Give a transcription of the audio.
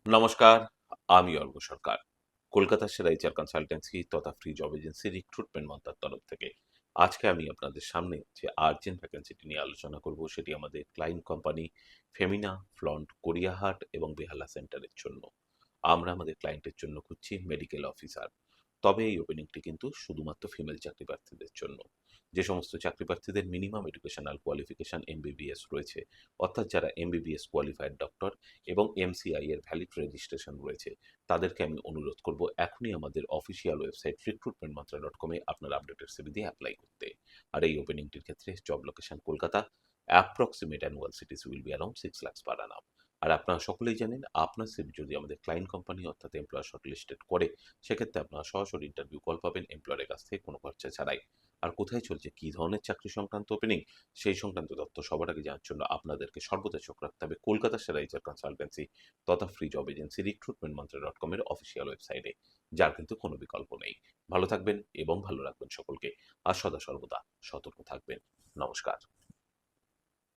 নমস্কার, আমি অর্ঘ সরকার। কলকাতার সেরা এইচআর কনসালটেন্সি তথা ফ্রি জব এজেন্সি রিক্রুটমেন্ট মন্ত্রার তরফ থেকে আজকে আমি আপনাদের সামনে যে আর্জেন্ট ভ্যাকেন্সিটি নিয়ে আলোচনা করব সেটি আমাদের client company Femina flaunt Gariahat এবং বেহালা সেন্টারের জন্য। আমরা আমাদের ক্লায়েন্টের জন্য খুঁজছি মেডিকেল অফিসার। তবে এই ওপেনিংটি কিন্তু শুধুমাত্র ফিমেল চাকরি প্রার্থীদের জন্য। যে সমস্ত চাকরি প্রার্থীদের মিনিমাম এডুকেশনাল কোয়ালিফিকেশন এমবিবিএস রয়েছে, অর্থাৎ যারা এমবিবিএস কোয়ালিফাইড ডক্টর এবং এমসিআই এর ভ্যালিড রেজিস্ট্রেশন রয়েছে, তাদেরকে আমি অনুরোধ করব এখনই আমাদের অফিসিয়াল ওয়েবসাইট recruitmentmantra.com এ আপনার আপডেটেড সিভি দিয়ে অ্যাপ্লাই করতে। আর এই ওপেনিংটির ক্ষেত্রে job location Kolkata, approximate annual cities will be around 6 lakh per annum। আর আপনারা সকলেই জানেন, আপনার সিভি যদি আমাদের ক্লায়েন্ট কোম্পানি অর্থাৎ এমপ্লয়ার শর্টলিস্টেড করে, সেক্ষেত্রে আপনারা সরাসরি ইন্টারভিউ কল পাবেন এমপ্লয়ারের কাছ থেকে কোনো খরচা ছাড়াই। আর কোথায় চলছে, কী ধরনের চাকরি সংক্রান্ত ওপেনিং, সেই সংক্রান্ত তথ্য সবার আগে জানার জন্য আপনাদেরকে সর্বদা চোখ রাখতে হবে কলকাতার সেরা এইচআর কনসালটেন্সি তথা ফ্রি জব এজেন্সি recruitmentmantra.com এর অফিসিয়াল ওয়েবসাইটে, যার কিন্তু কোনো বিকল্প নেই। ভালো থাকবেন এবং ভালো রাখবেন সকলকে, আর সদা সর্বদা সতর্ক থাকবেন। নমস্কার।